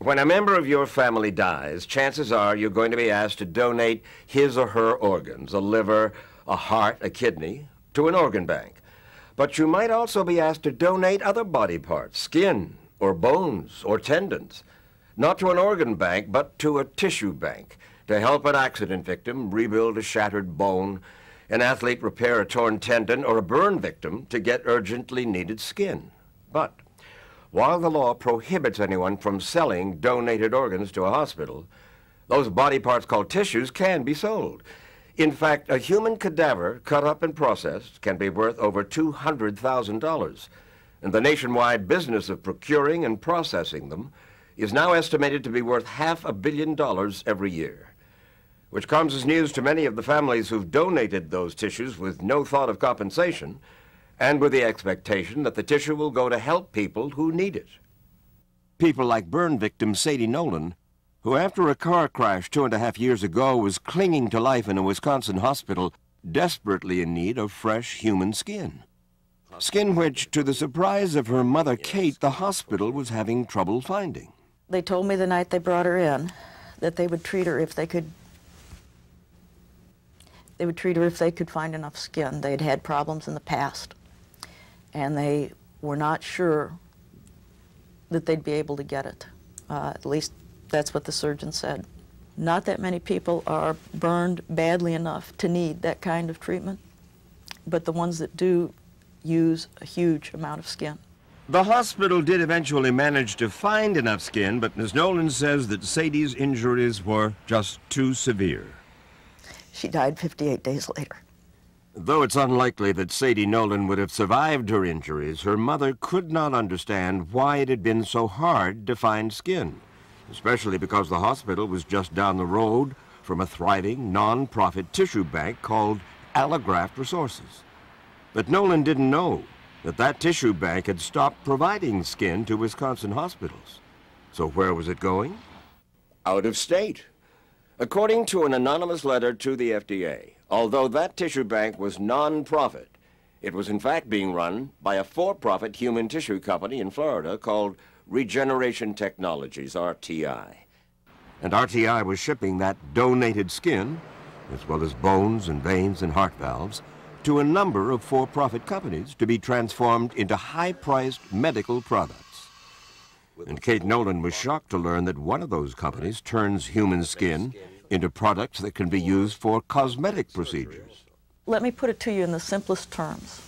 When a member of your family dies, chances are you're going to be asked to donate his or her organs, a liver, a heart, a kidney, to an organ bank. But you might also be asked to donate other body parts, skin, or bones, or tendons, not to an organ bank, but to a tissue bank, to help an accident victim rebuild a shattered bone, an athlete repair a torn tendon, or a burn victim to get urgently needed skin. But while the law prohibits anyone from selling donated organs to a hospital, those body parts called tissues can be sold. In fact, a human cadaver cut up and processed can be worth over $200,000, and the nationwide business of procuring and processing them is now estimated to be worth $500 million every year, which comes as news to many of the families who've donated those tissues with no thought of compensation and with the expectation that the tissue will go to help people who need it. People like burn victim Sadie Nolan, who after a car crash 2.5 years ago was clinging to life in a Wisconsin hospital, desperately in need of fresh human skin. Skin which, to the surprise of her mother Kate, the hospital was having trouble finding. They told me the night they brought her in that they would treat her if they could. They would treat her if they could find enough skin. They'd had problems in the past, and they were not sure that they'd be able to get it. At least that's what the surgeon said. Not that many people are burned badly enough to need that kind of treatment, but the ones that do use a huge amount of skin. The hospital did eventually manage to find enough skin, but Ms. Nolan says that Sadie's injuries were just too severe. She died 58 days later. Though it's unlikely that Sadie Nolan would have survived her injuries, her mother could not understand why it had been so hard to find skin, especially because the hospital was just down the road from a thriving, non-profit tissue bank called Allograft Resources. But Nolan didn't know that that tissue bank had stopped providing skin to Wisconsin hospitals. So where was it going? Out of state. According to an anonymous letter to the FDA, although that tissue bank was non-profit, it was in fact being run by a for-profit human tissue company in Florida called Regeneration Technologies, RTI. And RTI was shipping that donated skin, as well as bones and veins and heart valves, to a number of for-profit companies to be transformed into high-priced medical products. And Kate Nolan was shocked to learn that one of those companies turns human skin into products that can be used for cosmetic procedures. Let me put it to you in the simplest terms.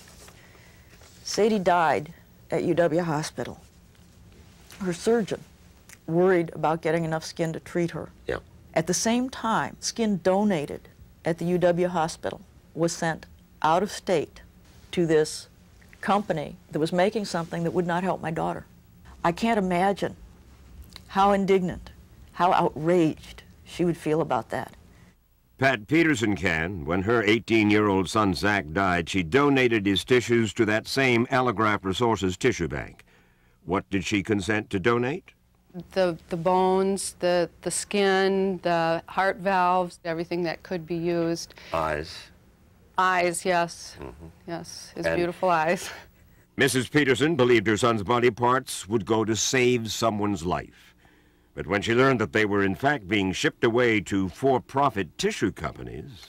Sadie died at UW Hospital. Her surgeon worried about getting enough skin to treat her. Yeah. At the same time, skin donated at the UW Hospital was sent out of state to this company that was making something that would not help my daughter. I can't imagine how indignant, how outraged she would feel about that. Pat Peterson can. When her 18-year-old son Zach died, she donated his tissues to that same Allograft Resources tissue bank. What did she consent to donate? The bones, the skin, the heart valves, everything that could be used. Eyes. Eyes, yes. Yes, his beautiful eyes. Mrs. Peterson believed her son's body parts would go to save someone's life. But when she learned that they were in fact being shipped away to for-profit tissue companies...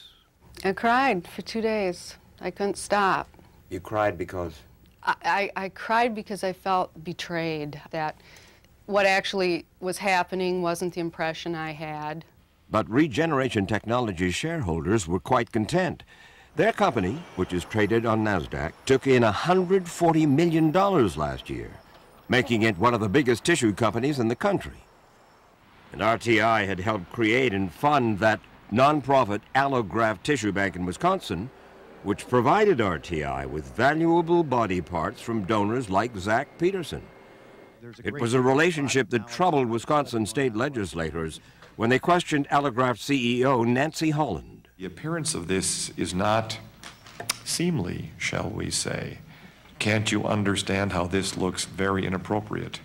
I cried for 2 days. I couldn't stop. You cried because? I cried because I felt betrayed, that what actually was happening wasn't the impression I had. But Regeneration Technologies shareholders were quite content. Their company, which is traded on NASDAQ, took in $140 million last year, making it one of the biggest tissue companies in the country. And RTI had helped create and fund that non-profit Allograft tissue bank in Wisconsin, which provided RTI with valuable body parts from donors like Zach Peterson. It was a relationship that troubled Wisconsin state legislators when they questioned Allograft CEO Nancy Holland. The appearance of this is not seemly, shall we say. Can't you understand how this looks very inappropriate?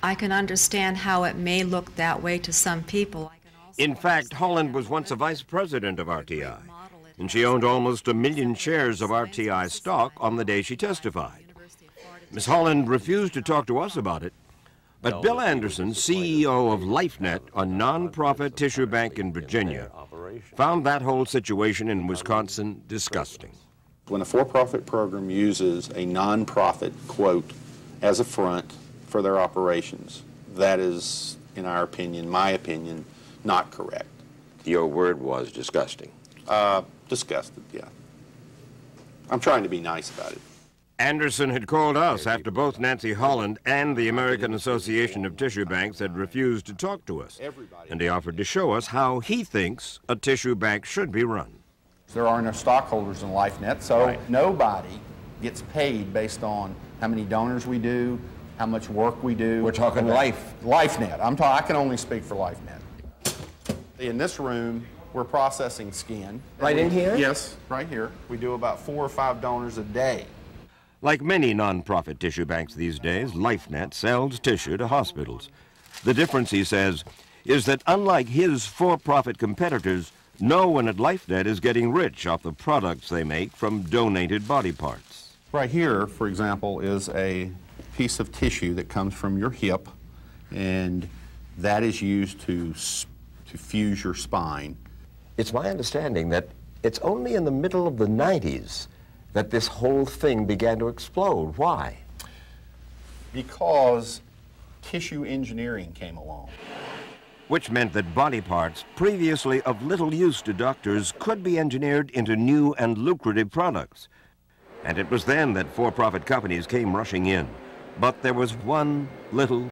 I can understand how it may look that way to some people. In fact, Holland was once a vice president of RTI, and she owned almost 1 million shares of RTI stock on the day she testified. Ms. Holland refused to talk to us about it, But Bill Anderson, CEO of LifeNet, a non-profit tissue bank in Virginia, found that whole situation in Wisconsin disgusting. When a for-profit program uses a non-profit quote as a front for their operations, that is, in our opinion, my opinion, not correct. Your word was disgusting. Disgusted, yeah. I'm trying to be nice about it. Anderson had called us after both Nancy Holland and the American Association of Tissue Banks had refused to talk to us, and he offered to show us how he thinks a tissue bank should be run. There are no stockholders in LifeNet, so nobody gets paid based on how many donors we do, how much work we do. We're talking LifeNet. I can only speak for LifeNet. In this room, we're processing skin. Right in here? Yes, right here. We do about 4 or 5 donors a day. Like many non-profit tissue banks these days, LifeNet sells tissue to hospitals. The difference, he says, is that unlike his for-profit competitors, no one at LifeNet is getting rich off the products they make from donated body parts. Right here, for example, is a piece of tissue that comes from your hip, and that is used to fuse your spine. It's my understanding that it's only in the middle of the 90s that this whole thing began to explode. Why? Because tissue engineering came along. Which meant that body parts previously of little use to doctors could be engineered into new and lucrative products. And it was then that for-profit companies came rushing in. But there was one little